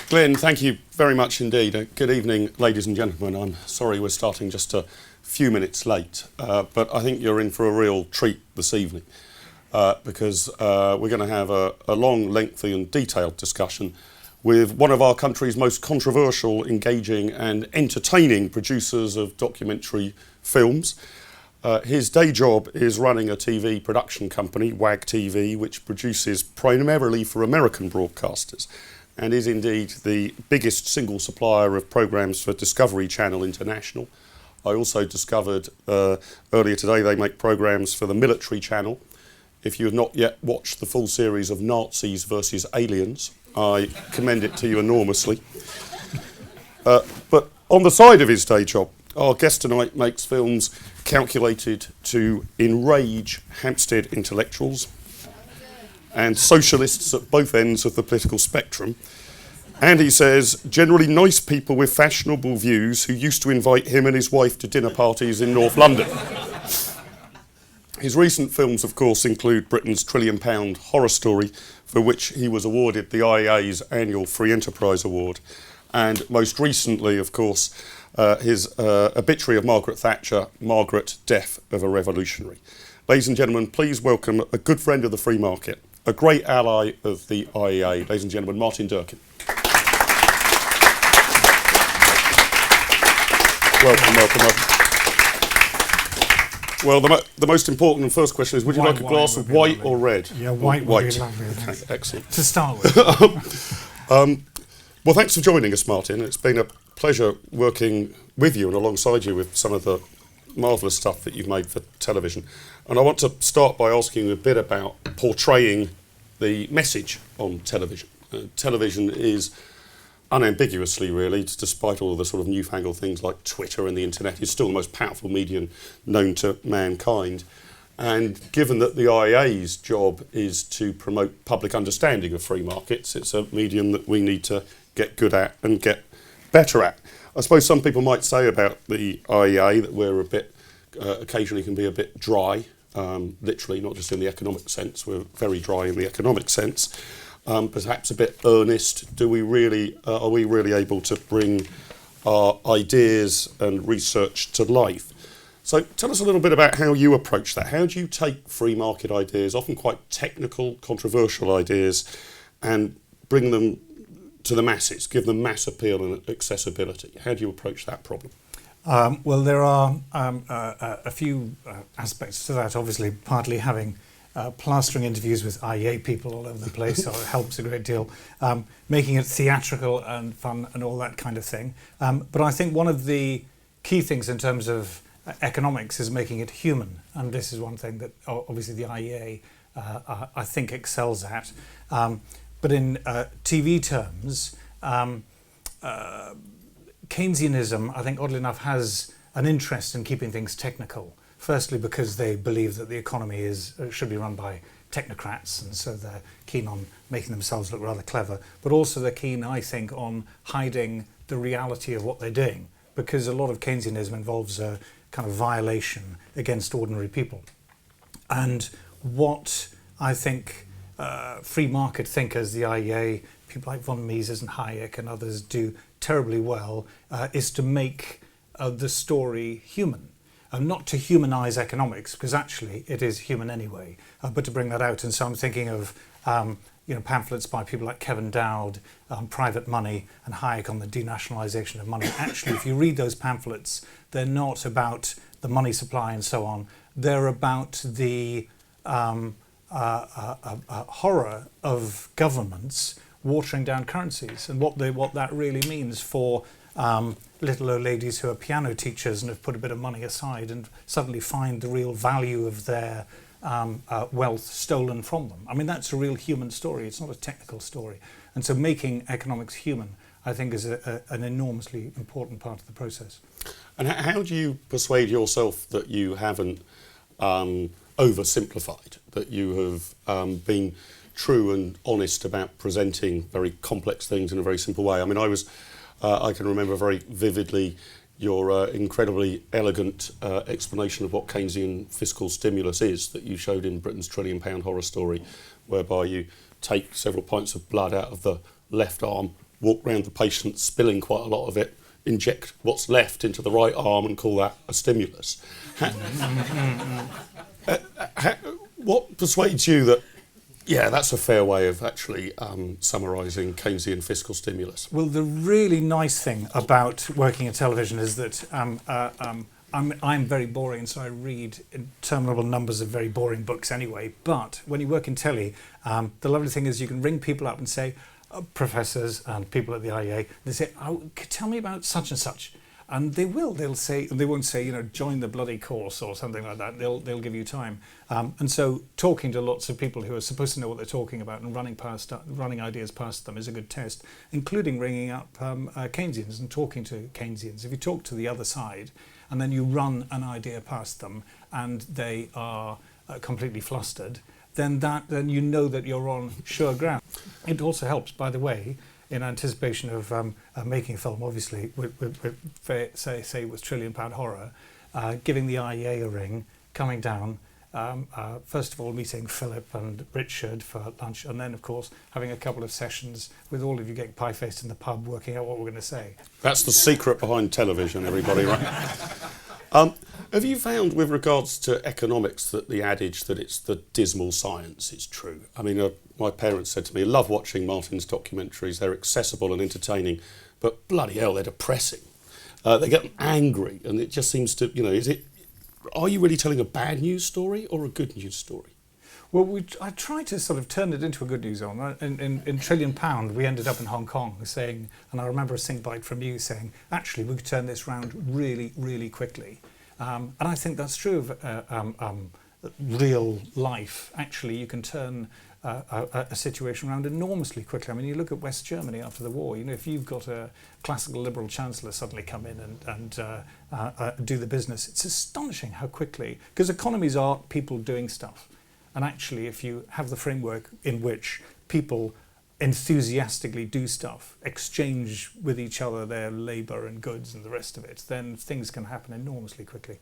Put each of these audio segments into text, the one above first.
Glenn, thank you very much indeed. Good evening, ladies and gentlemen. I'm sorry we're starting just a few minutes late, but I think you're in for a real treat this evening because we're going to have a long, lengthy and detailed discussion with one of our country's most controversial, engaging and entertaining producers of documentary films. His day job is running a TV production company, WAG TV, which produces primarily for American broadcasters and is indeed the biggest single supplier of programmes for Discovery Channel International. I also discovered earlier today they make programmes for the Military Channel. If you have not yet watched the full series of Nazis versus Aliens, I commend it to you enormously. But on the side of his day job, our guest tonight makes films calculated to enrage Hampstead intellectuals and socialists at both ends of the political spectrum. And he says, generally nice people with fashionable views who used to invite him and his wife to dinner parties in North London. His recent films, of course, include Britain's £1 trillion horror story, for which he was awarded the IEA's annual Free Enterprise Award. And most recently, of course, his obituary of Margaret Thatcher, Margaret, Death of a Revolutionary. Ladies and gentlemen, please welcome a good friend of the free market, a great ally of the IEA, ladies and gentlemen, Martin Durkin. Welcome. Well, the most important first question is, would you like a glass of white or red? Yeah, white would be lovely. Okay, excellent. To start with. Well, thanks for joining us, Martin. It's been a pleasure working with you and alongside you with some of the marvellous stuff that you've made for television. And I want to start by asking you a bit about portraying the message on television. Television is unambiguously, really, despite all of the sort of newfangled things like Twitter and the internet, is still the most powerful medium known to mankind. And given that the IEA's job is to promote public understanding of free markets, it's a medium that we need to get good at and get better at. I suppose some people might say about the IEA that we're a bit, occasionally can be a bit dry, literally, not just in the economic sense. We're very dry in the economic sense. Perhaps a bit earnest. Are we really able to bring our ideas and research to life? So tell us a little bit about how you approach that. How do you take free market ideas, often quite technical, controversial ideas, and bring them to the masses, give them mass appeal and accessibility? How do you approach that problem? Well, there are a few aspects to that. Obviously, partly having plastering interviews with IEA people all over the place, so it helps a great deal. Making it theatrical and fun and all that kind of thing. But I think one of the key things in terms of economics is making it human, and this is one thing that obviously the IEA I think excels at. But in TV terms, Keynesianism, I think oddly enough, has an interest in keeping things technical. Firstly, because they believe that the economy should be run by technocrats, and so they're keen on making themselves look rather clever. But also they're keen, I think, on hiding the reality of what they're doing, because a lot of Keynesianism involves a kind of violation against ordinary people. And what I think free market thinkers, the IEA, people like von Mises and Hayek and others do terribly well, is to make the story human. Not to humanise economics, because actually it is human anyway, but to bring that out. And so I'm thinking of pamphlets by people like Kevin Dowd, Private Money, and Hayek on the denationalisation of money. Actually, if you read those pamphlets, they're not about the money supply and so on. They're about the horror of governments watering down currencies and what that really means for little old ladies who are piano teachers and have put a bit of money aside and suddenly find the real value of their wealth stolen from them. I mean, that's a real human story. It's not a technical story. And so making economics human, I think, is an enormously important part of the process. And how do you persuade yourself that you haven't oversimplified, that you have been true and honest about presenting very complex things in a very simple way? I mean, I can remember very vividly your incredibly elegant explanation of what Keynesian fiscal stimulus is that you showed in Britain's £1 trillion horror story, whereby you take several pints of blood out of the left arm, walk round the patient spilling quite a lot of it, inject what's left into the right arm and call that a stimulus. What persuades you that, yeah, that's a fair way of actually summarising Keynesian fiscal stimulus? Well, the really nice thing about working in television is that I'm very boring, so I read interminable numbers of very boring books anyway. But when you work in telly, the lovely thing is you can ring people up and say, professors and people at the IEA, they say, oh, tell me about such and such. And they will. They'll say, they won't say, you know, join the bloody course or something like that. They'll give you time. And so talking to lots of people who are supposed to know what they're talking about and running ideas past them is a good test, including ringing up Keynesians and talking to Keynesians. If you talk to the other side and then you run an idea past them and they are completely flustered, then you know that you're on sure ground. It also helps, by the way, in anticipation of making a film, obviously, say with £1 trillion horror, giving the IEA a ring, coming down, first of all meeting Philip and Richard for lunch, and then, of course, having a couple of sessions with all of you getting pie-faced in the pub, working out what we're going to say. That's the secret behind television, everybody, right? Have you found, with regards to economics, that the adage that it's the dismal science is true? I mean, my parents said to me, I love watching Martin's documentaries, they're accessible and entertaining, but bloody hell, they're depressing. They get angry, and it just seems to, you know, are you really telling a bad news story or a good news story? Well, I tried to sort of turn it into a good news on. In £1 trillion, we ended up in Hong Kong saying, and I remember a sync bite from you saying, actually, we could turn this round really, really quickly. And I think that's true of real life. Actually, you can turn a situation around enormously quickly. I mean, you look at West Germany after the war. You know, if you've got a classical liberal chancellor suddenly come in and do the business, it's astonishing how quickly. Because economies are people doing stuff. And actually, if you have the framework in which people enthusiastically do stuff, exchange with each other their labour and goods and the rest of it, then things can happen enormously quickly.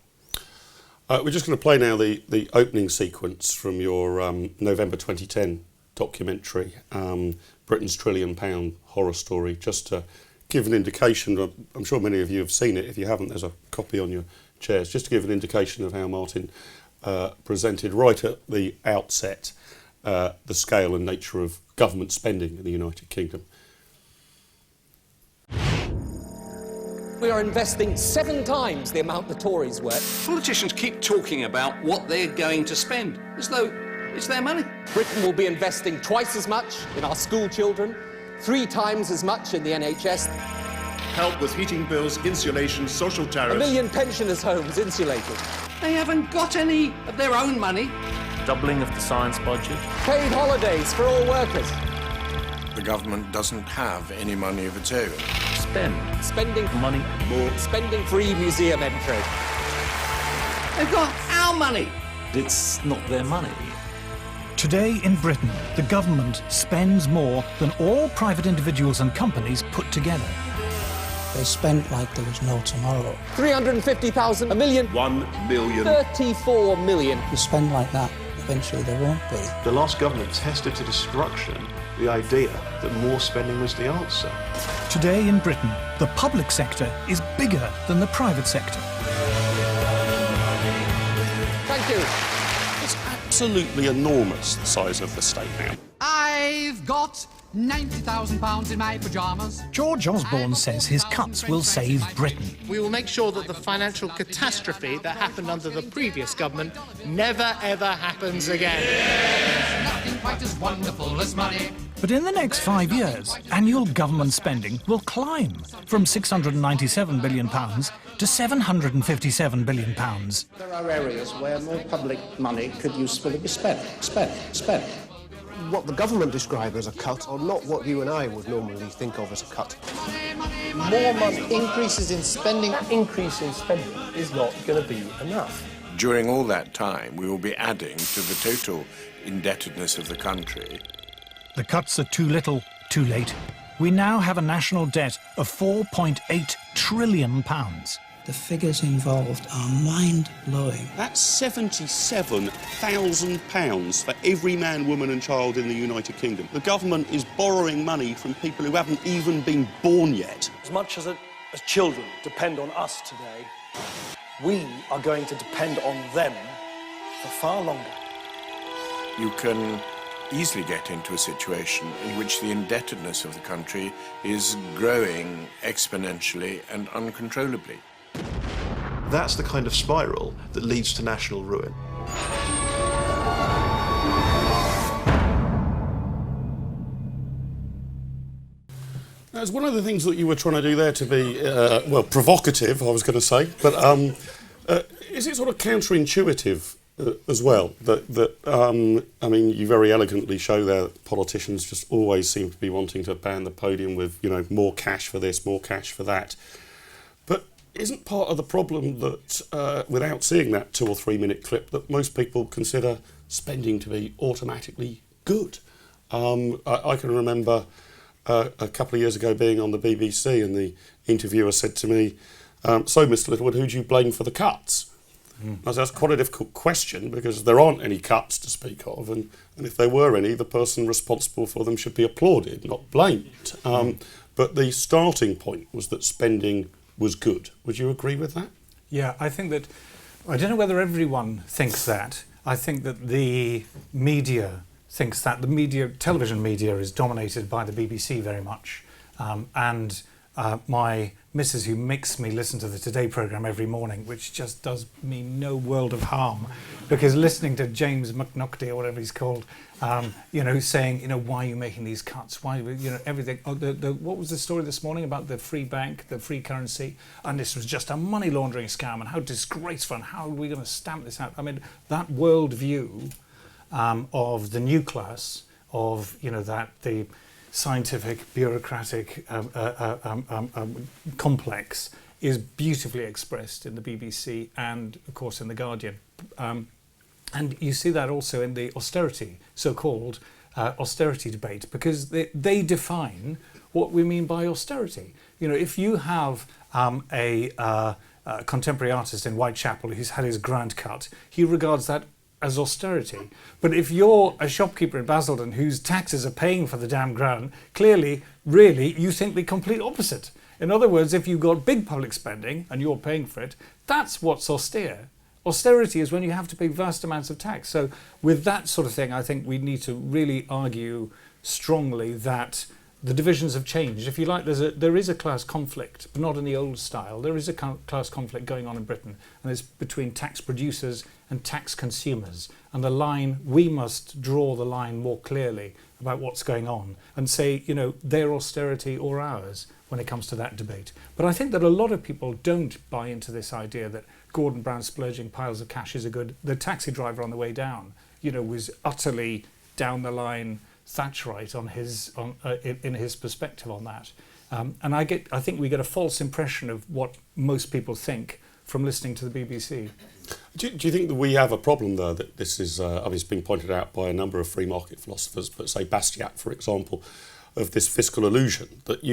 We're just going to play now the opening sequence from your November 2010 documentary, Britain's £1 trillion horror story, just to give an indication. I'm sure many of you have seen it. If you haven't, there's a copy on your chairs, just to give an indication of how Martin presented right at the outset the scale and nature of government spending in the United Kingdom. We are investing 7 times the amount the Tories were. Politicians keep talking about what they're going to spend, as though it's their money. Britain will be investing twice as much in our school children, 3 times as much in the NHS. Help with heating bills, insulation, social tariffs. 1 million pensioners' homes insulated. They haven't got any of their own money. Doubling of the science budget. Paid holidays for all workers. The government doesn't have any money of its own. Spending money. More. Spending free museum entry. They've got our money. It's not their money. Today in Britain, the government spends more than all private individuals and companies put together. They spent like there was no tomorrow. 350,000, a million. 1 million. 34 million. You spend like that, eventually there won't be. The last government tested to destruction the idea that more spending was the answer. Today in Britain, the public sector is bigger than the private sector. Thank you. It's absolutely enormous, the size of the state now. I've got £90,000 in my pyjamas. George Osborne says his cuts will save Britain. We will make sure that the financial catastrophe that happened under the previous government never ever happens again. There's nothing quite as wonderful as money. But in the next 5 years, annual government spending will climb from £697 billion to £757 billion. There are areas where more public money could usefully be spent. What the government describe as a cut are not what you and I would normally think of as a cut. More money, increases in spending. That increase in spending is not going to be enough. During all that time, we will be adding to the total indebtedness of the country. The cuts are too little, too late. We now have a national debt of £4.8 trillion. The figures involved are mind-blowing. That's £77,000 for every man, woman and child in the United Kingdom. The government is borrowing money from people who haven't even been born yet. As much as children depend on us today, we are going to depend on them for far longer. You can easily get into a situation in which the indebtedness of the country is growing exponentially and uncontrollably. That's the kind of spiral that leads to national ruin. That's one of the things that you were trying to do there to be, well, provocative, I was going to say, but is it sort of counterintuitive as well? I mean, you very elegantly show there that politicians just always seem to be wanting to ban the podium with, you know, more cash for this, more cash for that. But isn't part of the problem that, without seeing that 2 or 3 minute clip, that most people consider spending to be automatically good? I can remember a couple of years ago being on the BBC and the interviewer said to me, so Mr Littlewood, who do you blame for the cuts? I said, that's quite a difficult question because there aren't any cuts to speak of, and if there were any, the person responsible for them should be applauded, not blamed. But the starting point was that spending was good. Would you agree with that? Yeah, I think that, I don't know whether everyone thinks that. I think that the media thinks that. The media, television media, is dominated by the BBC very much. And my missus, who makes me listen to the Today programme every morning, which just does me no world of harm, because listening to James McNuckty or whatever he's called, you know, saying, you know, why are you making these cuts? Why, you know, everything. Oh, what was the story this morning about the free bank, the free currency, and this was just a money laundering scam, and how disgraceful, and how are we going to stamp this out? I mean, that worldview of the new class, of, you know, that the scientific, bureaucratic complex is beautifully expressed in the BBC and, of course, in The Guardian. And you see that also in the austerity, so-called austerity debate, because they define what we mean by austerity. You know, if you have a contemporary artist in Whitechapel who's had his grant cut, he regards that as austerity. But if you're a shopkeeper in Basildon whose taxes are paying for the damn ground, clearly, really, you think the complete opposite. In other words, if you've got big public spending and you're paying for it, that's what's austere. Austerity is when you have to pay vast amounts of tax. So with that sort of thing, I think we need to really argue strongly that the divisions have changed. If you like, there is a class conflict, but not in the old style. There is a class conflict going on in Britain, and it's between tax producers and tax consumers. And the line, we must draw the line more clearly about what's going on and say, you know, their austerity or ours when it comes to that debate. But I think that a lot of people don't buy into this idea that Gordon Brown splurging piles of cash is a good. The taxi driver on the way down, you know, was utterly down the line Thatcherite in his perspective on that, and I think we get a false impression of what most people think from listening to the BBC. Do you think that we have a problem though, that this is, I mean, it's been pointed out by a number of free market philosophers, but say Bastiat, for example, of this fiscal illusion that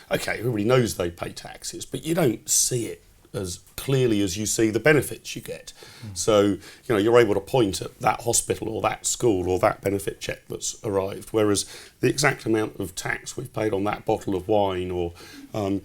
everybody knows they pay taxes, but you don't see it as clearly as you see the benefits you get. So, you know, you're able to point at that hospital or that school or that benefit check that's arrived, whereas the exact amount of tax we've paid on that bottle of wine or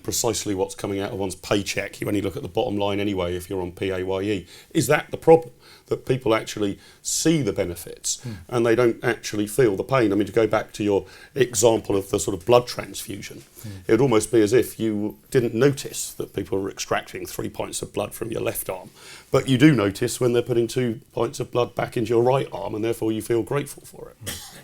precisely what's coming out of one's paycheck, you only look at the bottom line anyway if you're on PAYE. Is that the problem? That people actually see the benefits and they don't actually feel the pain? I mean, to go back to your example of the sort of blood transfusion, it would almost be as if you didn't notice that people were extracting 3 pints of blood from your left arm, but you do notice when they're putting 2 pints of blood back into your right arm, and therefore you feel grateful for it.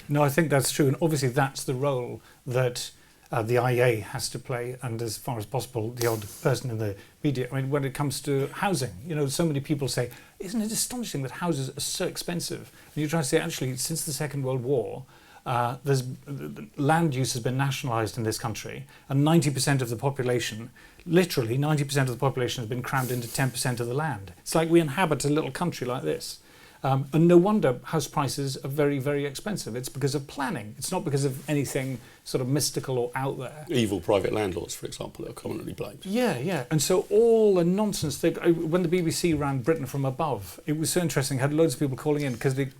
No, I think that's true, and obviously that's the role that the IEA has to play, and as far as possible, the odd person in the media. I mean, when it comes to housing, you know, so many people say, isn't it astonishing that houses are so expensive? And you try to say, actually, since the Second World War, land use has been nationalised in this country, and 90% of the population, literally 90% of the population has been crammed into 10% of the land. It's like we inhabit a little country like this. And no wonder house prices are very, very expensive. It's because of planning. It's not because of anything sort of mystical or out there. Evil private landlords, for example, are commonly blamed. Yeah. And so all the nonsense, when the BBC ran Britain from Above, it was so interesting. Had loads of people calling in because they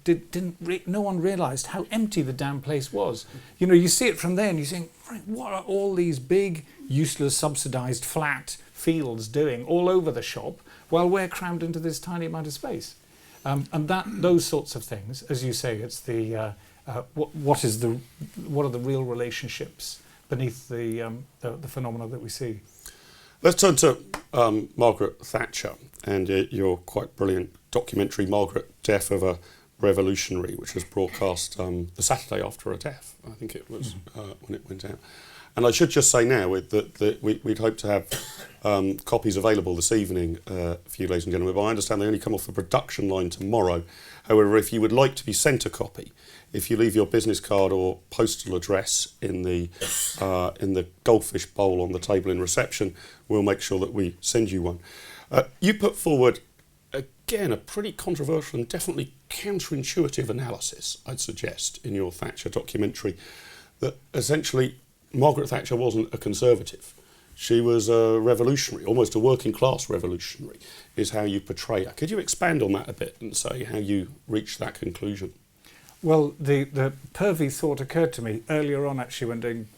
no one realised how empty the damn place was. You know, you see it from there and you think, right, what are all these big, useless, subsidised flat fields doing all over the shop while we're crammed into this tiny amount of space? And those sorts of things, as you say, it's the what are the real relationships beneath the phenomena that we see. Let's turn to Margaret Thatcher and your quite brilliant documentary, Margaret, Death of a Revolutionary, which was broadcast the Saturday after her death. I think it was when it went out. And I should just say now that we'd hope to have copies available this evening for you, ladies and gentlemen, but I understand they only come off the production line tomorrow. However, if you would like to be sent a copy, if you leave your business card or postal address in the goldfish bowl on the table in reception, we'll make sure that we send you one. You put forward, again, a pretty controversial and definitely counterintuitive analysis, I'd suggest, in your Thatcher documentary, that essentially Margaret Thatcher wasn't a conservative. She was a revolutionary, almost a working class revolutionary, is how you portray her. Could you expand on that a bit and say how you reached that conclusion? Well, the pervy thought occurred to me earlier on, actually, when doing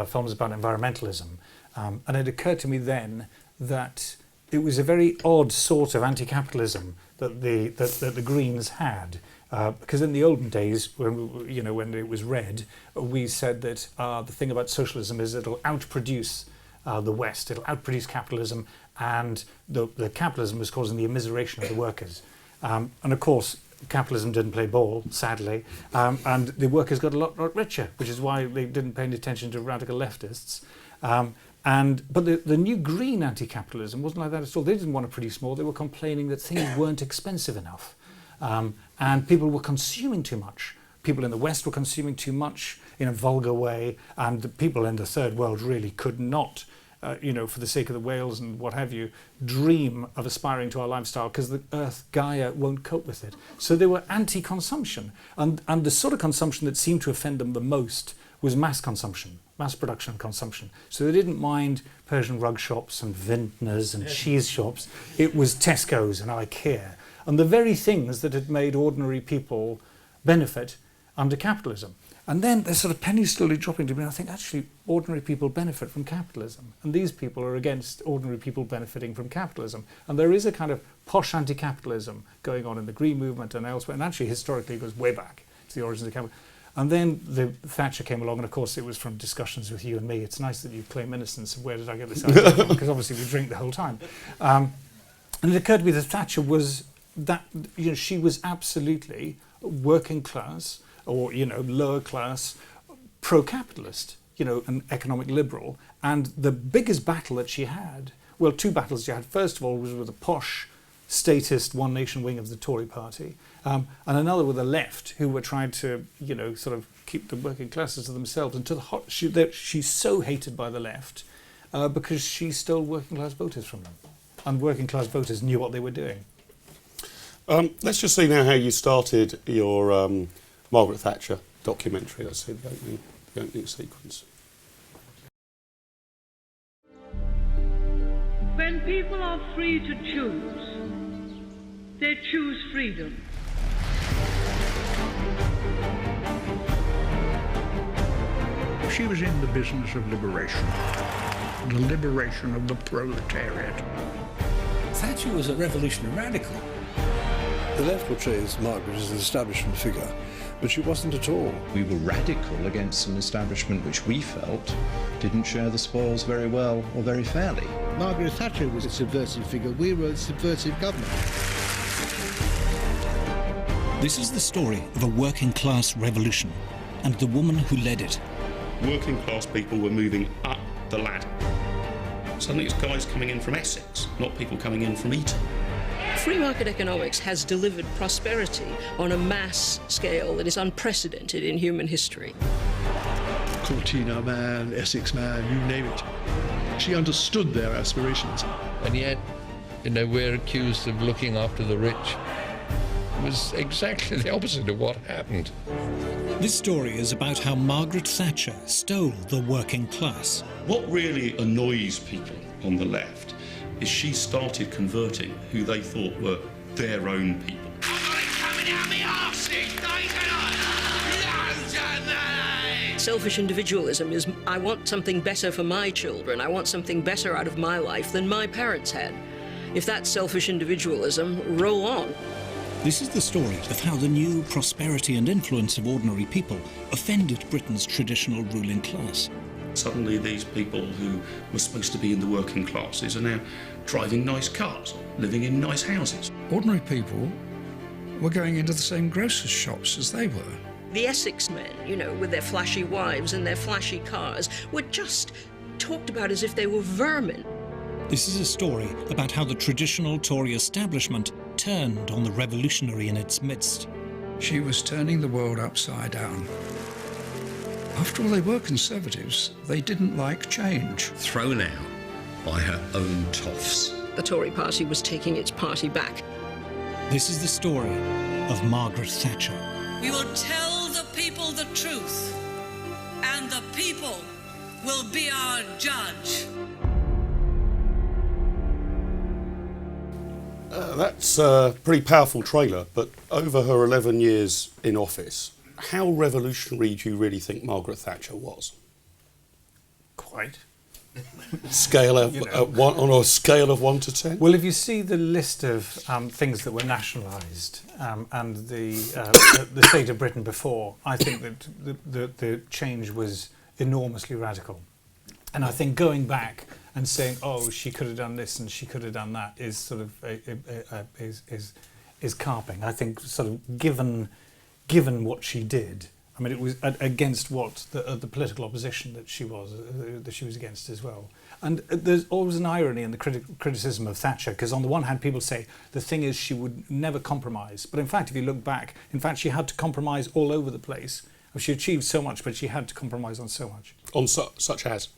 films about environmentalism. And it occurred to me then that it was a very odd sort of anti-capitalism that the Greens had. Because in the olden days, when it was red, we said that the thing about socialism is it'll outproduce the West, it'll outproduce capitalism, and the capitalism was causing the immiseration of the workers. And of course, capitalism didn't play ball, sadly, and the workers got a lot richer, which is why they didn't pay any attention to radical leftists. But the new green anti-capitalism wasn't like that at all. They didn't want to produce more. They were complaining that things weren't expensive enough. And people were consuming too much. People in the West were consuming too much in a vulgar way, and the people in the third world really could not, for the sake of the whales and what have you, dream of aspiring to our lifestyle because the Earth, Gaia, won't cope with it. So they were anti-consumption. And the sort of consumption that seemed to offend them the most was mass consumption, mass production and consumption. So they didn't mind Persian rug shops and vintners and cheese shops. It was Tesco's and IKEA. And the very things that had made ordinary people benefit under capitalism. And then there's sort of pennies slowly dropping to me, and I think actually ordinary people benefit from capitalism. And these people are against ordinary people benefiting from capitalism. And there is a kind of posh anti-capitalism going on in the Green movement and elsewhere. And actually historically it goes way back to the origins of capitalism. And then the Thatcher came along, and of course it was from discussions with you and me. It's nice that you claim innocence. Where did I get this idea from? Because obviously we drink the whole time. And it occurred to me that Thatcher was that, she was absolutely working class or, lower class, pro-capitalist, an economic liberal. And the biggest battle that she had, well, two battles she had. First of all was with the posh, statist One Nation wing of the Tory party, and another with the left, who were trying to, sort of keep the working classes to themselves. And she's so hated by the left because she stole working class voters from them. And working class voters knew what they were doing. Let's just see now how you started your Margaret Thatcher documentary. Let's see the opening sequence. When people are free to choose, they choose freedom. She was in the business of liberation, the liberation of the proletariat. Thatcher was a revolutionary radical. The left portrays Margaret as an establishment figure, but she wasn't at all. We were radical against an establishment which we felt didn't share the spoils very well or very fairly. Margaret Thatcher was a subversive figure. We were a subversive government. This is the story of a working class revolution and the woman who led it. Working class people were moving up the ladder. Suddenly it's guys coming in from Essex, not people coming in from Eton. Free market economics has delivered prosperity on a mass scale that is unprecedented in human history. Cortina man, Essex man, you name it. She understood their aspirations. And yet, we're accused of looking after the rich was exactly the opposite of what happened. This story is about how Margaret Thatcher stole the working class. What really annoys people on the left is she started converting who they thought were their own people. Selfish individualism is, I want something better for my children. I want something better out of my life than my parents had. If that's selfish individualism, roll on. This is the story of how the new prosperity and influence of ordinary people offended Britain's traditional ruling class. Suddenly these people who were supposed to be in the working classes are now driving nice cars, living in nice houses. Ordinary people were going into the same grocer's shops as they were. The Essex men, you know, with their flashy wives and their flashy cars, were just talked about as if they were vermin. This is a story about how the traditional Tory establishment turned on the revolutionary in its midst. She was turning the world upside down. After all, they were Conservatives. They didn't like change. Thrown out by her own toffs. The Tory party was taking its party back. This is the story of Margaret Thatcher. We will tell the people the truth, and the people will be our judge. That's a pretty powerful trailer, but over her 11 years in office, how revolutionary do you really think Margaret Thatcher was? Quite. Scale of, on a scale of 1 to 10? Well, if you see the list of things that were nationalised and the state of Britain before, I think that the change was enormously radical. And I think going back and saying, oh, she could have done this and she could have done that is sort of is carping. I think sort of given what she did, I mean, it was against what the political opposition that she was against as well. And there's always an irony in the criticism of Thatcher, because on the one hand, people say the thing is she would never compromise. But in fact, if you look back, in fact, she had to compromise all over the place. She achieved so much, but she had to compromise on so much. On such as?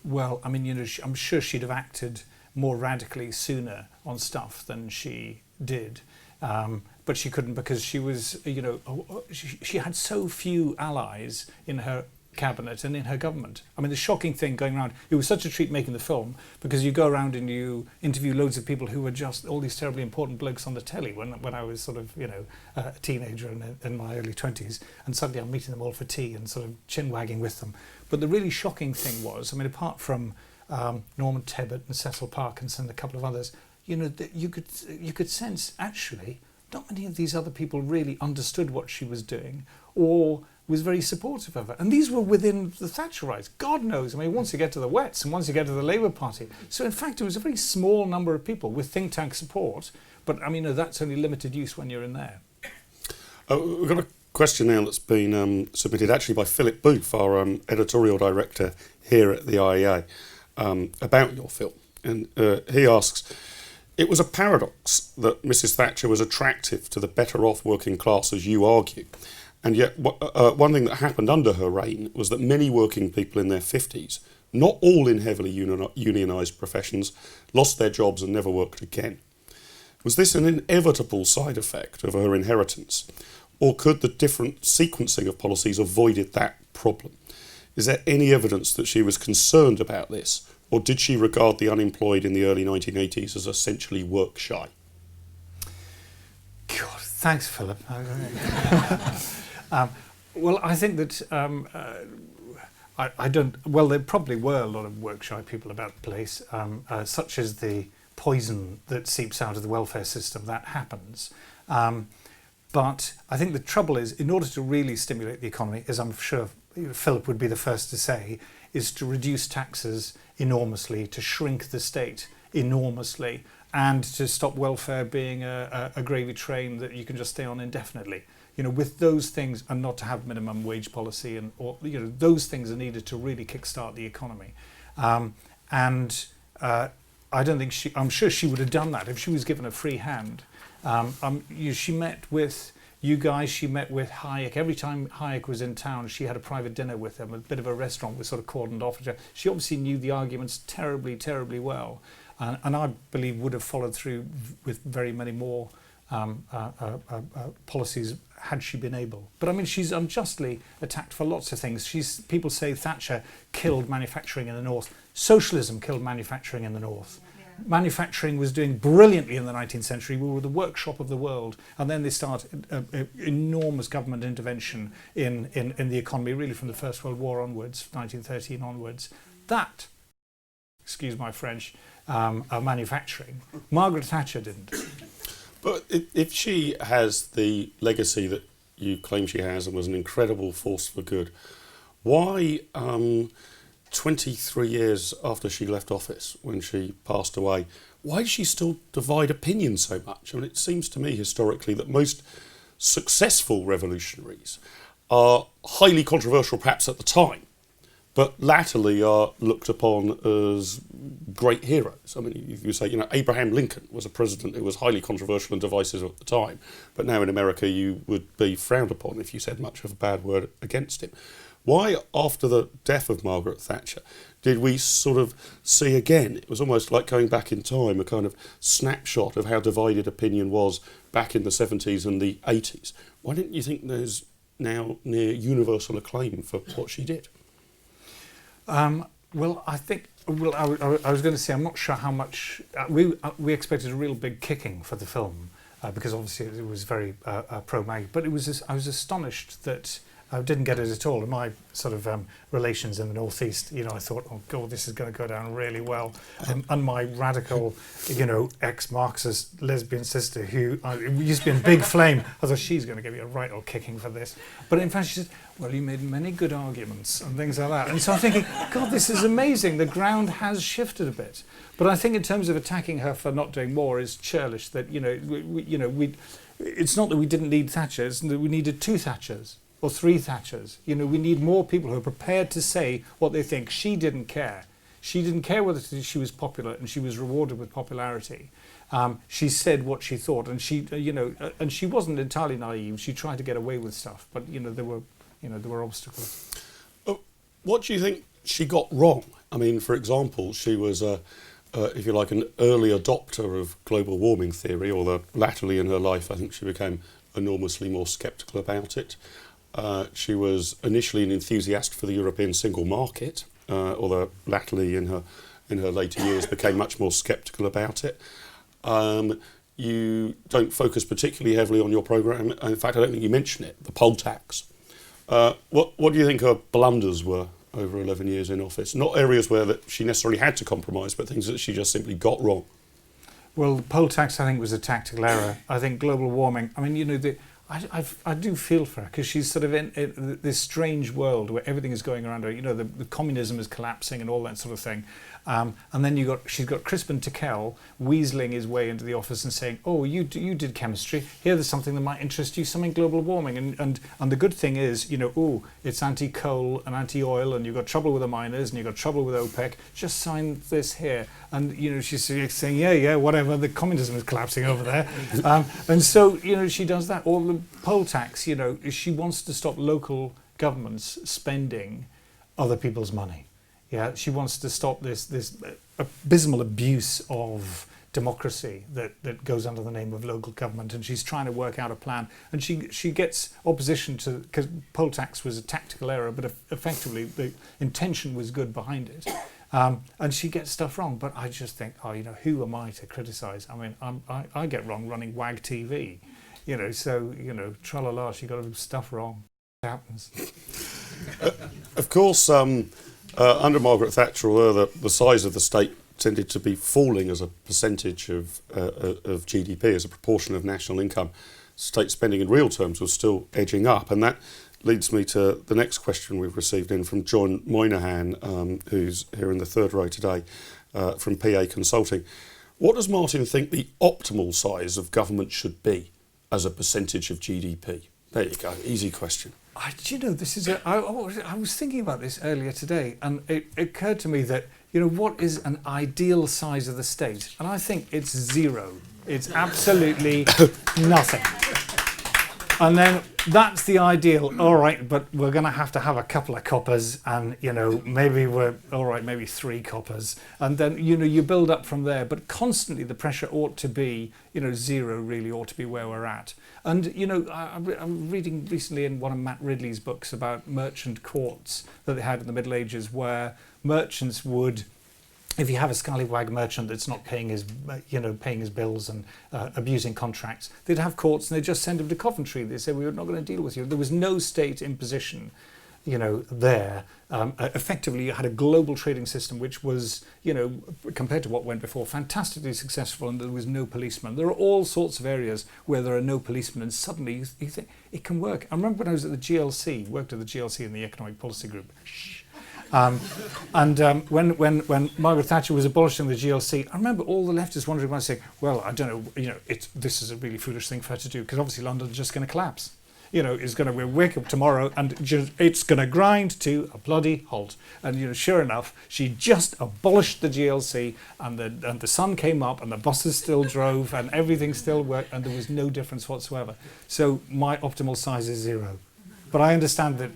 Well, I mean, you know, I'm sure she'd have acted more radically sooner on stuff than she did. But she couldn't because she was, you know, she had so few allies in her cabinet and in her government. I mean, the shocking thing going around, it was such a treat making the film because you go around and you interview loads of people who were just all these terribly important blokes on the telly when I was sort of, you know, a teenager in my early 20s, and suddenly I'm meeting them all for tea and sort of chin-wagging with them. But the really shocking thing was, I mean, apart from Norman Tebbit and Cecil Parkinson and a couple of others, you know, you could sense actually not many of these other people really understood what she was doing or was very supportive of her. And these were within the Thatcherites. God knows, I mean, once you get to the Wets and once you get to the Labour Party. So in fact, it was a very small number of people with think tank support. But I mean, that's only limited use when you're in there. We've got a question now that's been submitted actually by Philip Booth, our editorial director here at the IEA, about your film. And he asks, it was a paradox that Mrs. Thatcher was attractive to the better off working class, as you argue. And yet one thing that happened under her reign was that many working people in their 50s, not all in heavily unionised professions, lost their jobs and never worked again. Was this an inevitable side effect of her inheritance? Or could the different sequencing of policies avoided that problem? Is there any evidence that she was concerned about this? Or did she regard the unemployed in the early 1980s as essentially work shy? God, thanks, Philip. Well, I think that I don't. Well, there probably were a lot of work shy people about the place, such as the poison that seeps out of the welfare system. That happens. But I think the trouble is, in order to really stimulate the economy, as I'm sure Philip would be the first to say, is to reduce taxes enormously, to shrink the state enormously, and to stop welfare being a gravy train that you can just stay on indefinitely. You know, with those things, and not to have minimum wage policy, or you know, those things are needed to really kickstart the economy. I don't think I'm sure she would have done that if she was given a free hand. She met with you guys, she met with Hayek. Every time Hayek was in town, she had a private dinner with him. A bit of a restaurant was sort of cordoned off. She obviously knew the arguments terribly, terribly well. And I believe would have followed through with very many more policies had she been able. But I mean, she's unjustly attacked for lots of things. People say Thatcher killed manufacturing in the North. Socialism killed manufacturing in the North. Manufacturing was doing brilliantly in the 19th century. We were the workshop of the world. And then they started enormous government intervention in the economy, really from the First World War onwards, 1913 onwards. That, excuse my French, manufacturing. Margaret Thatcher didn't. But if she has the legacy that you claim she has and was an incredible force for good, why 23 years after she left office, when she passed away, why does she still divide opinion so much? I mean, it seems to me historically that most successful revolutionaries are highly controversial perhaps at the time, but latterly are looked upon as great heroes. I mean, if you say, Abraham Lincoln was a president who was highly controversial and divisive at the time, but now in America you would be frowned upon if you said much of a bad word against him. Why, after the death of Margaret Thatcher, did we sort of see again, it was almost like going back in time, a kind of snapshot of how divided opinion was back in the 70s and the 80s? Why don't you think there's now near universal acclaim for what she did? Well, I think. Well, I was going to say I'm not sure how much we expected a real big kicking for the film because obviously it was very pro-Maggie. But I was astonished that I didn't get it at all. In my sort of relations in the Northeast, I thought, oh God, this is going to go down really well. And my radical, ex-Marxist lesbian sister, who used to be in big flame, I thought she's going to give you a right old kicking for this. But in fact, she said, well, you made many good arguments and things like that. And so I'm thinking, God, this is amazing. The ground has shifted a bit. But I think in terms of attacking her for not doing more is churlish. That it's not that we didn't need Thatcher; it's that we needed 2 Thatchers. Or 3 Thatchers. We need more people who are prepared to say what they think. She didn't care. She didn't care whether she was popular, and she was rewarded with popularity. She said what she thought, and and she wasn't entirely naive. She tried to get away with stuff, but there were obstacles. What do you think she got wrong? I mean, for example, she was if you like, an early adopter of global warming theory, although latterly in her life, I think she became enormously more sceptical about it. She was initially an enthusiast for the European single market, although latterly in her later years became much more sceptical about it. You don't focus particularly heavily on your programme. In fact, I don't think you mention it, the poll tax. What do you think her blunders were over 11 years in office? Not areas where that she necessarily had to compromise, but things that she just simply got wrong. Well, the poll tax, I think, was a tactical error. I think global warming, I mean, I do feel for her because she's sort of in this strange world where everything is going around her. The communism is collapsing and all that sort of thing. And then she's got Crispin Tickell weaseling his way into the office and saying, "Oh, you did chemistry. There's something that might interest you, something global warming." And the good thing is, it's anti-coal and anti-oil, and you've got trouble with the miners and you've got trouble with OPEC. Just sign this here. And she's saying, yeah, whatever. The communism is collapsing over there. And so she does that. Or the poll tax. She wants to stop local governments spending other people's money. Yeah, she wants to stop this abysmal abuse of democracy that goes under the name of local government, and she's trying to work out a plan. And she gets opposition to, because poll tax was a tactical error, but effectively the intention was good behind it. And she gets stuff wrong, but I just think, who am I to criticise? I mean, I get wrong running WAG TV, so tra-la-la, she got stuff wrong. It happens. Of course, under Margaret Thatcher, the size of the state tended to be falling as a percentage of GDP, as a proportion of national income. State spending in real terms was still edging up, and that leads me to the next question we've received in from John Moynihan, who's here in the third row today, from PA Consulting. What does Martin think the optimal size of government should be as a percentage of GDP? There you go, easy question. This is I was thinking about this earlier today, and it occurred to me that, what is an ideal size of the state? And I think it's 0. It's absolutely nothing. And then that's the ideal. All right, but we're going to have a couple of coppers, and maybe maybe 3 coppers, and then you build up from there. But constantly, the pressure ought to be 0 really ought to be where we're at. And I'm reading recently in one of Matt Ridley's books about merchant courts that they had in the Middle Ages, where merchants would, if you have a scallywag merchant that's not paying his bills and abusing contracts, they'd have courts and they'd just send him to Coventry. They say, we're not going to deal with you. There was no state imposition, there. Effectively, you had a global trading system which was, compared to what went before, fantastically successful, and there was no policeman. There are all sorts of areas where there are no policemen, and suddenly you think it can work. I remember when I was at the GLC, worked at the GLC in the Economic Policy Group. When Margaret Thatcher was abolishing the GLC, I remember all the leftists wondering about saying, well, I don't know, this is a really foolish thing for her to do, because obviously London's just going to collapse. We'll wake up tomorrow and it's going to grind to a bloody halt. And sure enough, she just abolished the GLC, and the sun came up, and the buses still drove, and everything still worked, and there was no difference whatsoever. So my optimal size is 0. But I understand that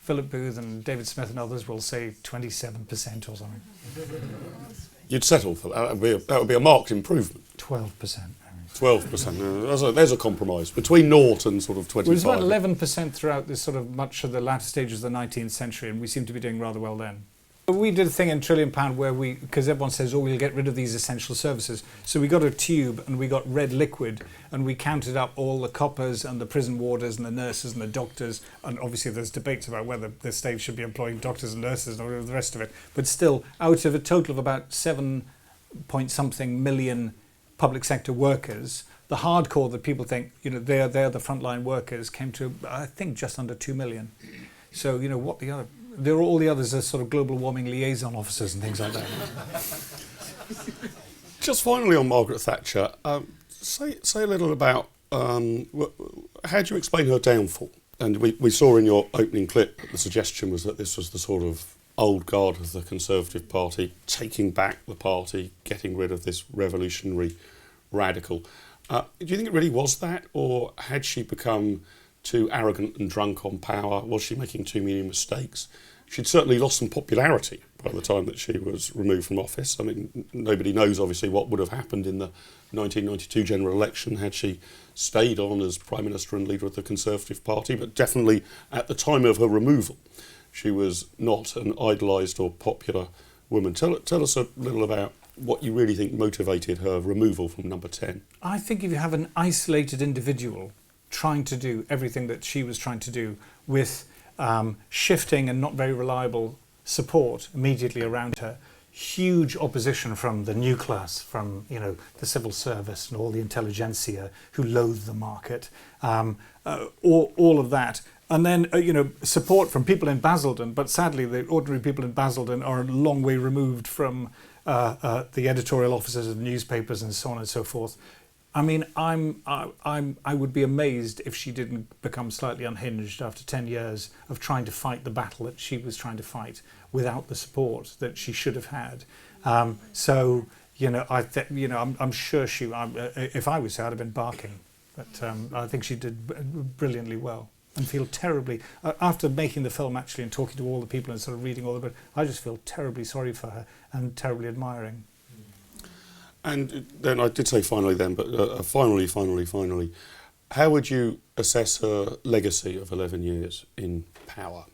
Philip Booth and David Smith and others will say 27% or something. You'd settle for that. That would be a marked improvement. 12%. 12%. There's a compromise between 0 and sort of 25. It was about 11% throughout this sort of much of the latter stages of the 19th century, and we seem to be doing rather well then. We did a thing in £1 trillion where because everyone says, we'll get rid of these essential services. So we got a tube and we got red liquid, and we counted up all the coppers and the prison warders and the nurses and the doctors. And obviously there's debates about whether the state should be employing doctors and nurses and all the rest of it. But still, out of a total of about 7-point-something million public sector workers, the hardcore that people think, they're the frontline workers, came to, I think, just under 2 million. So, all the others are sort of global warming liaison officers and things like that. Just finally on Margaret Thatcher, say a little about how do you explain her downfall? And we saw in your opening clip that the suggestion was that this was the sort of old guard of the Conservative Party, taking back the party, getting rid of this revolutionary radical. Do you think it really was that, or had she become too arrogant and drunk on power? Was she making too many mistakes? She'd certainly lost some popularity by the time that she was removed from office. I mean, nobody knows, obviously, what would have happened in the 1992 general election had she stayed on as Prime Minister and leader of the Conservative Party, but definitely at the time of her removal, she was not an idolised or popular woman. Tell us a little about what you really think motivated her removal from number 10. I think if you have an isolated individual trying to do everything that she was trying to do with shifting and not very reliable support immediately around her, huge opposition from the new class, from the civil service and all the intelligentsia who loathe the market, all of that. And then, support from people in Basildon, but sadly the ordinary people in Basildon are a long way removed from the editorial offices of the newspapers and so on and so forth. I mean, I would be amazed if she didn't become slightly unhinged after 10 years of trying to fight the battle that she was trying to fight without the support that she should have had. I'm sure if I was her, I'd have been barking. But I think she did brilliantly well. And feel terribly, after making the film actually and talking to all the people and sort of reading all the books, I just feel terribly sorry for her and terribly admiring. And then I did say finally then, but finally, how would you assess her legacy of 11 years in power?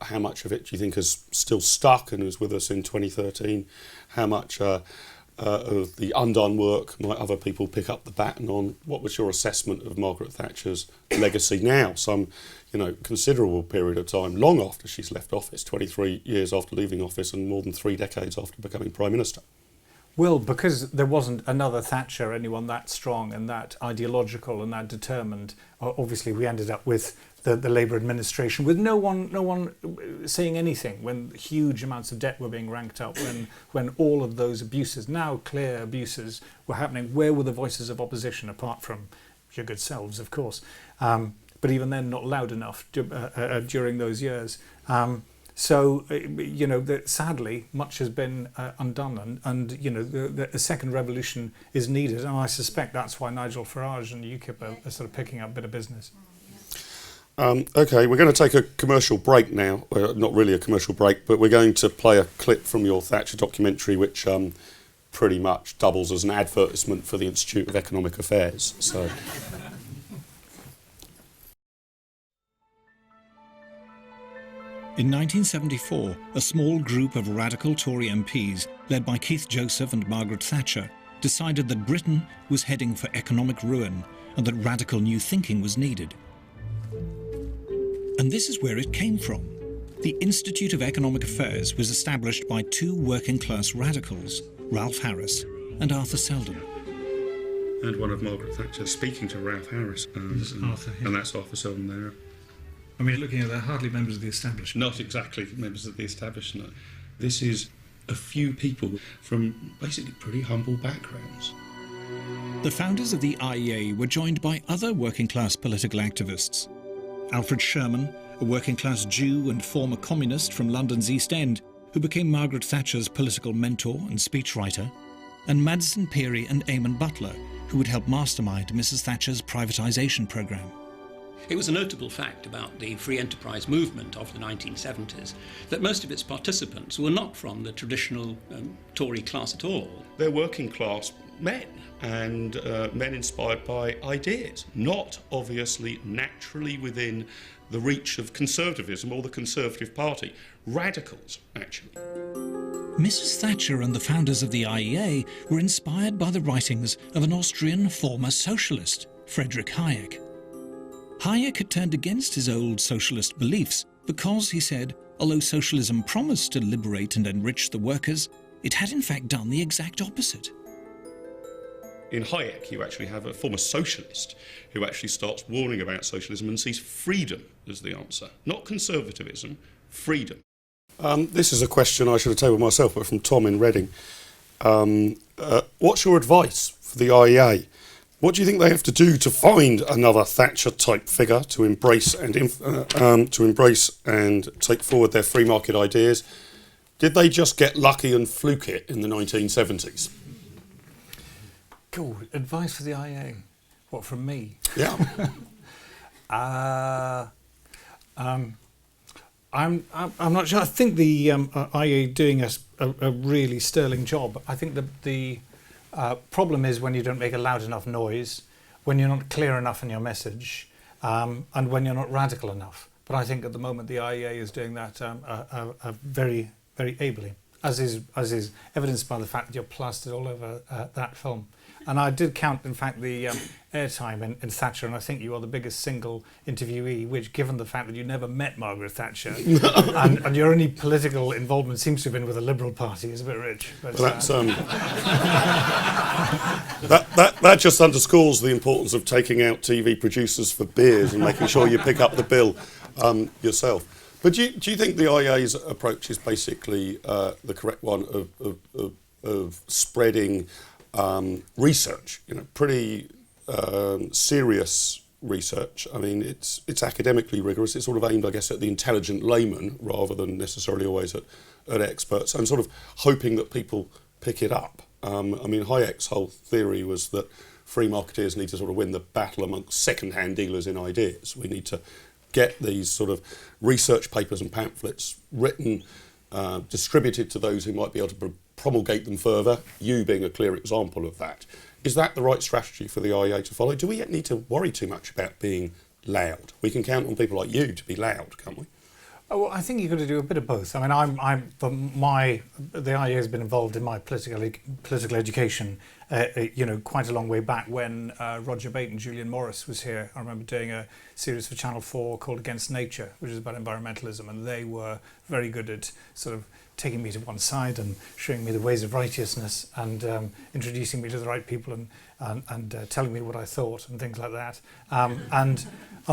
How much of it do you think is still stuck and is with us in 2013? How much of the undone work might other people pick up the baton on? What was your assessment of Margaret Thatcher's legacy now, some considerable period of time, long after she's left office, 23 years after leaving office and more than 3 decades after becoming Prime Minister? Well, because there wasn't another Thatcher, anyone that strong and that ideological and that determined, obviously we ended up with the Labour administration with no one saying anything when huge amounts of debt were being ranked up, when all of those abuses, now clear abuses, were happening. Where were the voices of opposition, apart from your good selves, of course? But even then, not loud enough during those years. So, sadly, much has been undone, and the second revolution is needed, and I suspect that's why Nigel Farage and UKIP are sort of picking up a bit of business. Okay, we're going to take a commercial break now. Well, not really a commercial break, but we're going to play a clip from your Thatcher documentary, which pretty much doubles as an advertisement for the Institute of Economic Affairs. So. In 1974, a small group of radical Tory MPs, led by Keith Joseph and Margaret Thatcher, decided that Britain was heading for economic ruin and that radical new thinking was needed. And this is where it came from. The Institute of Economic Affairs was established by two working-class radicals, Ralph Harris and Arthur Selden. And one of Margaret Thatcher speaking to Ralph Harris. And that's Arthur Selden there. I mean, looking at, they're hardly members of the establishment. Not exactly members of the establishment. This is a few people from basically pretty humble backgrounds. The founders of the IEA were joined by other working-class political activists. Alfred Sherman, a working-class Jew and former communist from London's East End, who became Margaret Thatcher's political mentor and speechwriter, and Madison Peary and Eamon Butler, who would help mastermind Mrs. Thatcher's privatisation programme. It was a notable fact about the free enterprise movement of the 1970s that most of its participants were not from the traditional Tory class at all. They're working class men, and men inspired by ideas, not obviously naturally within the reach of conservatism or the Conservative Party. Radicals, actually. Mrs. Thatcher and the founders of the IEA were inspired by the writings of an Austrian former socialist, Friedrich Hayek. Hayek had turned against his old socialist beliefs because, he said, although socialism promised to liberate and enrich the workers, it had in fact done the exact opposite. In Hayek, you actually have a former socialist who actually starts warning about socialism and sees freedom as the answer. Not conservatism, freedom. This is a question I should have tabled myself, but from Tom in Reading. What's your advice for the IEA? What do you think they have to do to find another Thatcher-type figure to embrace and take forward their free market ideas? Did they just get lucky and fluke it in the 1970s? Cool. Advice for the IEA? What, from me? Yeah. I'm not sure. I think the IEA doing a really sterling job. I think the problem is when you don't make a loud enough noise, when you're not clear enough in your message, and when you're not radical enough. But I think at the moment the IEA is doing that very, very ably, as is evidenced by the fact that you're plastered all over that film. And I did count, in fact, the airtime in Thatcher, and I think you are the biggest single interviewee, which, given the fact that you never met Margaret Thatcher, and your only political involvement seems to have been with the Liberal Party, is a bit rich. But, well, that just underscores the importance of taking out TV producers for beers and making sure you pick up the bill yourself. But do you think the IEA's approach is basically the correct one of spreading research, pretty serious research? I mean, it's academically rigorous. It's sort of aimed, I guess, at the intelligent layman rather than necessarily always at experts, and sort of hoping that people pick it up. I mean, Hayek's whole theory was that free marketeers need to sort of win the battle amongst second-hand dealers in ideas. We need to get these sort of research papers and pamphlets written, distributed to those who might be able to promulgate them further, you being a clear example of that. Is that the right strategy for the IEA to follow? Do we yet need to worry too much about being loud? We can count on people like you to be loud, can't we? Oh, well, I think you've got to do a bit of both. I mean, the IEA has been involved in my political education, quite a long way back when Roger Bate and Julian Morris was here. I remember doing a series for Channel 4 called Against Nature, which is about environmentalism, and they were very good at sort of taking me to one side and showing me the ways of righteousness and introducing me to the right people and telling me what I thought and things like that. And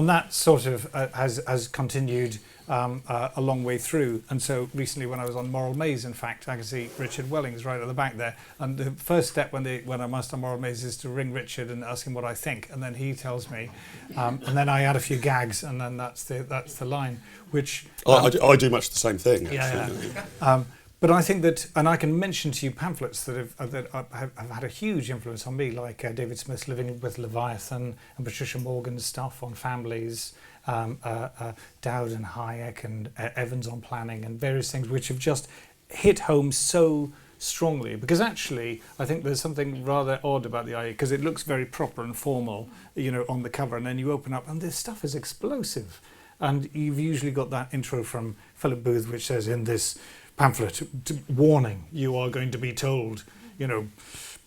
that sort of has continued a long way through. And so recently when I was on Moral Maze, in fact, I can see Richard Wellings right at the back there. And the first step when I'm asked on Moral Maze is to ring Richard and ask him what I think. And then he tells me. And then I add a few gags, and then that's the line, which... I do much the same thing, actually. Yeah. But I think that, and I can mention to you pamphlets that have had a huge influence on me, like David Smith's Living with Leviathan and Patricia Morgan's stuff on families, Dowd and Hayek and Evans on planning and various things which have just hit home so strongly. Because actually, I think there's something rather odd about the IEA, because it looks very proper and formal, you know, on the cover, and then you open up and this stuff is explosive. And you've usually got that intro from Philip Booth, which says in this pamphlet, warning, you are going to be told, you know,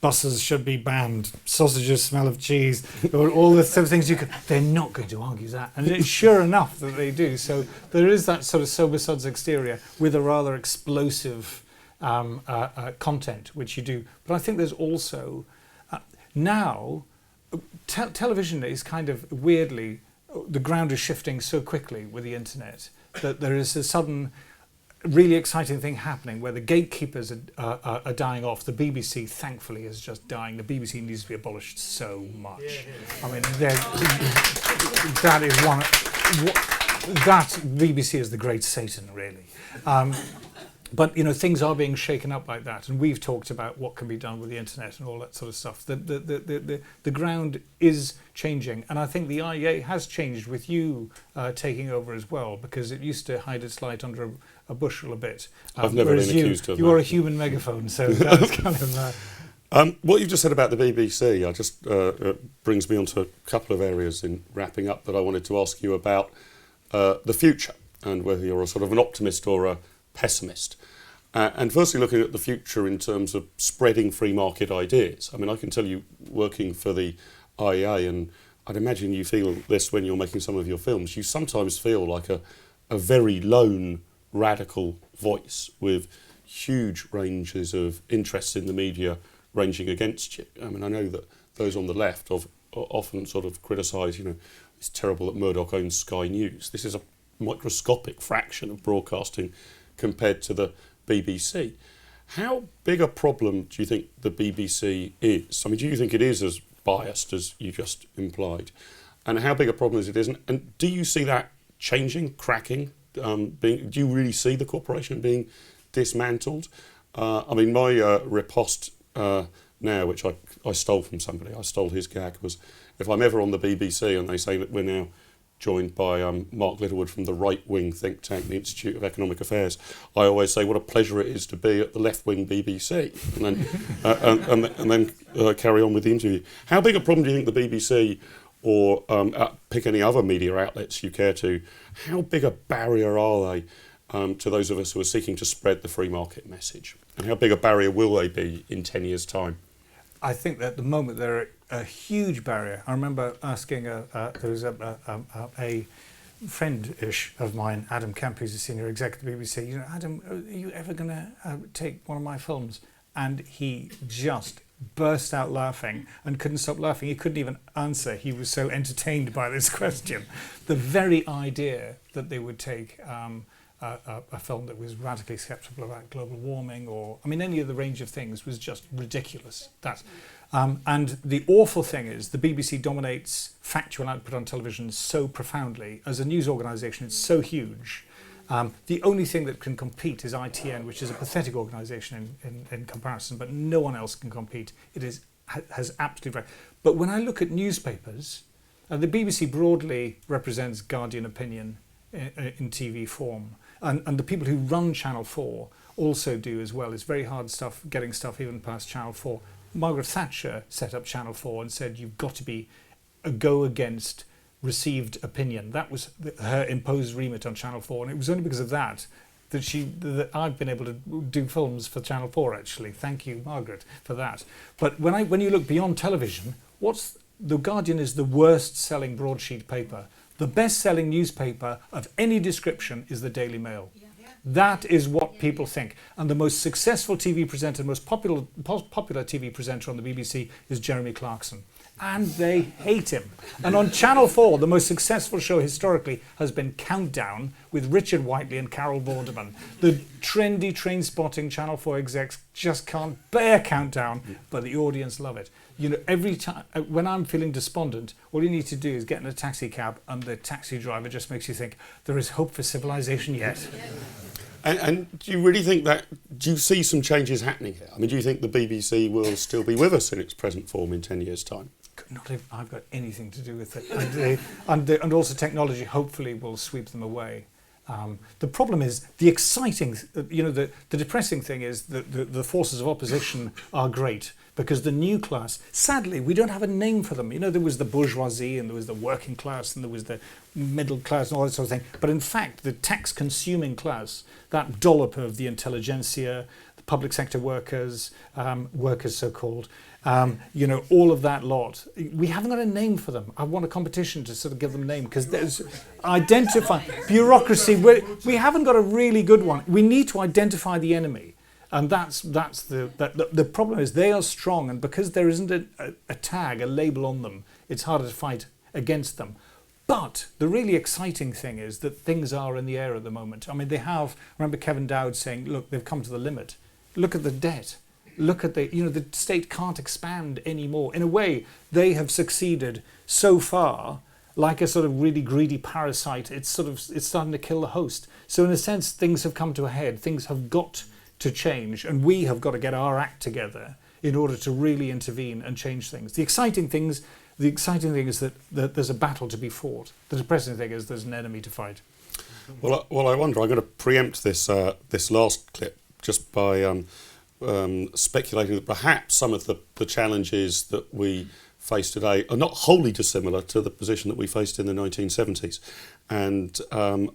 buses should be banned, sausages smell of cheese, or all the sort of things they're not going to argue that. And it's sure enough that they do. So there is that sort of sober suds exterior with a rather explosive content, which you do. But I think there's also, now, television is kind of weirdly, the ground is shifting so quickly with the internet that there is a sudden really exciting thing happening where the gatekeepers are dying off. The BBC, thankfully, is just dying. The BBC needs to be abolished so much. I mean, that is one. That BBC is the great Satan, really. But you know, things are being shaken up like that, and we've talked about what can be done with the internet and all that sort of stuff. The ground is changing, and I think the IEA has changed with you taking over as well, because it used to hide its light under a bushel a bit. I've never been accused of that. You are a human megaphone, so that's kind of. What you've just said about the BBC, brings me onto a couple of areas in wrapping up that I wanted to ask you about the future and whether you're a sort of an optimist or a pessimist. And firstly, looking at the future in terms of spreading free market ideas. I mean, I can tell you, working for the IEA, and I'd imagine you feel this when you're making some of your films, you sometimes feel like a very lone, radical voice with huge ranges of interests in the media ranging against you. I mean, I know that those on the left often sort of criticise, you know, it's terrible that Murdoch owns Sky News. This is a microscopic fraction of broadcasting compared to the BBC. How big a problem do you think the BBC is? I mean, do you think it is as biased as you just implied? And how big a problem is it isn't? And do you see that changing, cracking? Do you really see the corporation being dismantled? I mean, my riposte now, which I stole from somebody, I stole his gag, was if I'm ever on the BBC and they say that we're now joined by Mark Littlewood from the right-wing think tank, the Institute of Economic Affairs, I always say what a pleasure it is to be at the left-wing BBC, and then carry on with the interview. How big a problem do you think the BBC, or pick any other media outlets you care to, how big a barrier are they to those of us who are seeking to spread the free market message? And how big a barrier will they be in 10 years' time? I think that at the moment they're a huge barrier. I remember asking, there was a friend-ish of mine, Adam Camp, who's a senior exec at the BBC, you know, Adam, are you ever going to take one of my films? And he just burst out laughing and couldn't stop laughing. He couldn't even answer. He was so entertained by this question. The very idea that they would take a film that was radically sceptical about global warming, or, I mean, any of the range of things was just ridiculous. And the awful thing is the BBC dominates factual output on television so profoundly. As a news organisation, it's so huge. The only thing that can compete is ITN, which is a pathetic organisation in comparison, but no one else can compete. It has absolutely right. But when I look at newspapers, the BBC broadly represents Guardian opinion in TV form. And the people who run Channel 4 also do as well. It's very hard getting stuff even past Channel 4. Margaret Thatcher set up Channel 4 and said you've got to be a go against received opinion. That was her imposed remit on Channel 4, and it was only because of that I've been able to do films for Channel 4, actually. Thank you, Margaret, for that. But when you look beyond television, The Guardian is the worst selling broadsheet paper. The best selling newspaper of any description is the Daily Mail. That is what people think. And the most successful TV presenter, the most popular TV presenter on the BBC is Jeremy Clarkson. And they hate him. And on Channel 4, the most successful show historically has been Countdown with Richard Whiteley and Carol Vorderman. The trendy train-spotting Channel 4 execs just can't bear Countdown, but the audience love it. You know, every time, when I'm feeling despondent, all you need to do is get in a taxi cab and the taxi driver just makes you think, there is hope for civilization yet. And do you really think that, do you see some changes happening here? I mean, do you think the BBC will still be with us in its present form in 10 years' time? Not if I've got anything to do with it. And also technology hopefully will sweep them away. The problem is the exciting, the depressing thing is that the forces of opposition are great, because the new class, sadly, we don't have a name for them. There was the bourgeoisie and there was the working class and there was the middle class and all that sort of thing. But in fact, the tax-consuming class, that dollop of the intelligentsia, the public sector workers, workers so-called, all of that lot, we haven't got a name for them. I want a competition to sort of give them a name, because there's bureaucracy. We haven't got a really good one. We need to identify the enemy. And that's the problem is they are strong, and because there isn't a tag, a label on them, it's harder to fight against them. But the really exciting thing is that things are in the air at the moment. I mean, I remember Kevin Dowd saying, look, they've come to the limit. Look at the debt. Look at the state can't expand anymore. In a way, they have succeeded so far, like a sort of really greedy parasite. It's starting to kill the host. So in a sense, things have come to a head. Things have got to change, and we have got to get our act together in order to really intervene and change things. The exciting thing is that there's a battle to be fought. The depressing thing is there's an enemy to fight. Well, I wonder. I'm going to preempt this last clip just by speculating that perhaps some of the challenges that we face today are not wholly dissimilar to the position that we faced in the 1970s. And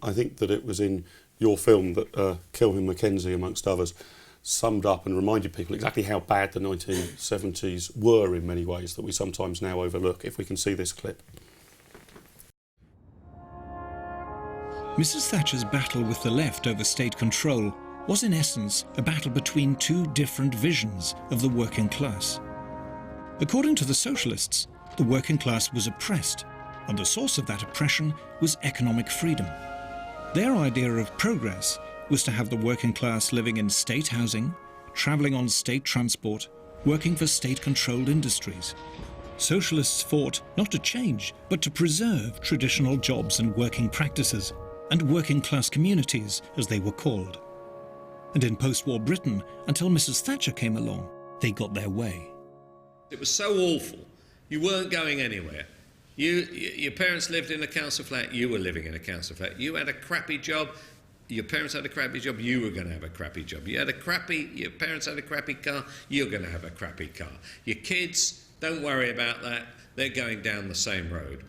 I think that it was in your film that Kilvin Mackenzie, amongst others, summed up and reminded people exactly how bad the 1970s were in many ways that we sometimes now overlook. If we can see this clip. Mrs. Thatcher's battle with the left over state control was in essence a battle between two different visions of the working class. According to the socialists, the working class was oppressed, and the source of that oppression was economic freedom. Their idea of progress was to have the working class living in state housing, travelling on state transport, working for state-controlled industries. Socialists fought not to change, but to preserve traditional jobs and working practices, and working-class communities, as they were called. And in post-war Britain, until Mrs. Thatcher came along, they got their way. It was so awful. You weren't going anywhere. Your parents lived in a council flat, you were living in a council flat. You had a crappy job, your parents had a crappy job, you were going to have a crappy job. Your parents had a crappy car, you're going to have a crappy car. Your kids, don't worry about that, they're going down the same road.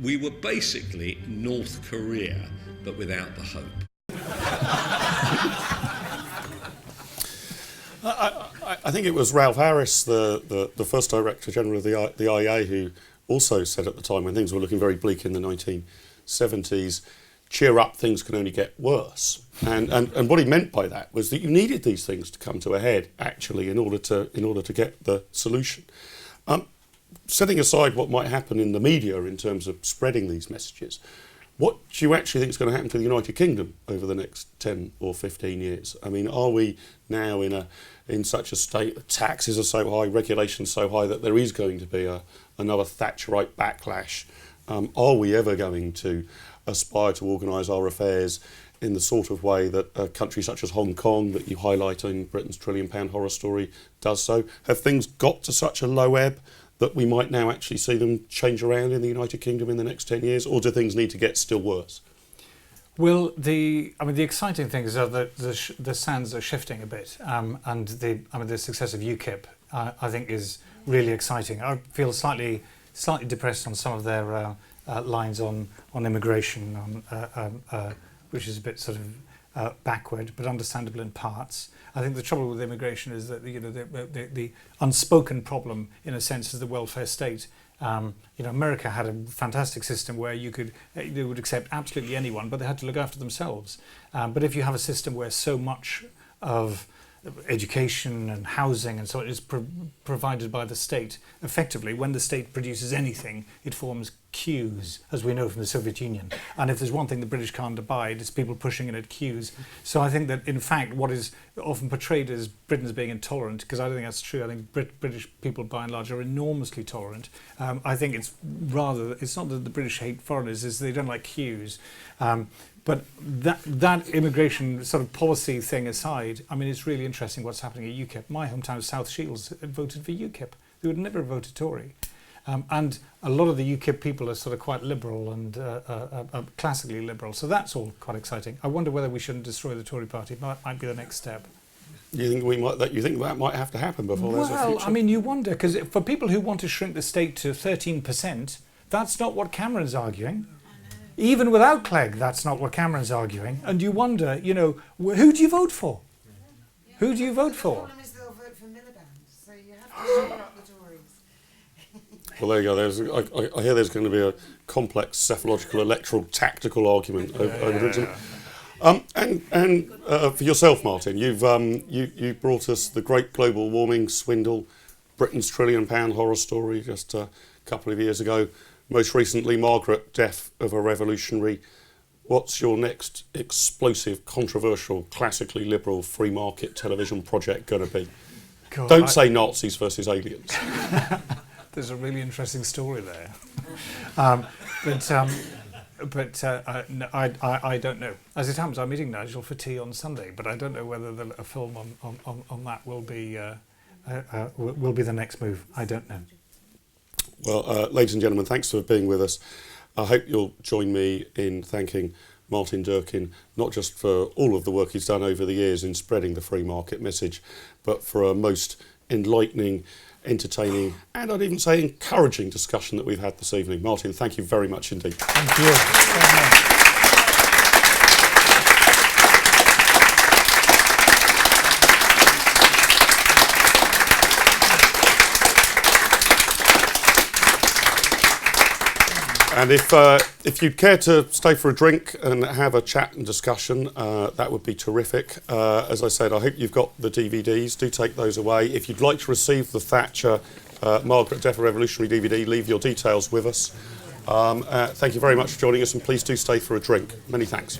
We were basically North Korea, but without the hope. I think it was Ralph Harris, the first Director General of the IEA, who also said at the time, when things were looking very bleak in the 1970s, cheer up, things can only get worse. And what he meant by that was that you needed these things to come to a head, actually, in order to get the solution. Setting aside what might happen in the media in terms of spreading these messages, what do you actually think is going to happen to the United Kingdom over the next 10 or 15 years? I mean, are we now in such a state that taxes are so high, regulations so high, that there is going to be another Thatcherite backlash? Are we ever going to aspire to organise our affairs in the sort of way that a country such as Hong Kong, that you highlight in Britain's £1 trillion horror story, does so? Have things got to such a low ebb that we might now actually see them change around in the United Kingdom in the next 10 years, or do things need to get still worse? Well, the exciting thing is that the sands are shifting a bit, and the success of UKIP, I think, is really exciting. I feel slightly depressed on some of their lines on immigration, which is a bit sort of backward, but understandable in parts. I think the trouble with immigration is that the unspoken problem, in a sense, is the welfare state. America had a fantastic system where they would accept absolutely anyone, but they had to look after themselves. But if you have a system where so much of education and housing and so on is provided by the state, effectively, when the state produces anything, it forms queues, as we know from the Soviet Union. And if there's one thing the British can't abide, it's people pushing in at queues. So I think that, in fact, what is often portrayed as Britain as being intolerant, because I don't think that's true. I think British people, by and large, are enormously tolerant. I think it's not that the British hate foreigners, it's they don't like queues. But that immigration sort of policy thing aside, I mean, it's really interesting what's happening at UKIP. My hometown, South Shields, voted for UKIP. They would never have voted Tory. And a lot of the UKIP people are sort of quite liberal and classically liberal. So that's all quite exciting. I wonder whether we shouldn't destroy the Tory party. That might be the next step. You think that might have to happen before there's a future? Well, I mean, you wonder, because for people who want to shrink the state to 13%, that's not what Cameron's arguing. Even without Clegg, that's not what Cameron's arguing. And you wonder, you know, who do you vote for? Who do you vote for? The problem is they'll vote for Miliband, so you have to sugar up the Tories. Well, there you go. I hear there's going to be a complex psephological electoral tactical argument over it. And for yourself, Martin, you brought us the Great Global Warming Swindle, Britain's £1 trillion horror story just a couple of years ago. Most recently, Margaret, death of a revolutionary. What's your next explosive, controversial, classically liberal free market television project going to be? God, Don't say Nazis versus aliens. There's a really interesting story there. No, I don't know. As it happens, I'm meeting Nigel for tea on Sunday, but I don't know whether a film on that will be the next move. I don't know. Well, ladies and gentlemen, thanks for being with us. I hope you'll join me in thanking Martin Durkin, not just for all of the work he's done over the years in spreading the free market message, but for a most enlightening, entertaining, and I'd even say encouraging discussion that we've had this evening. Martin, thank you very much indeed. Thank you very much. And if you'd care to stay for a drink and have a chat and discussion, that would be terrific. As I said, I hope you've got the DVDs. Do take those away. If you'd like to receive the Thatcher Margaret Death of a Revolutionary DVD, leave your details with us. Thank you very much for joining us, and please do stay for a drink. Many thanks.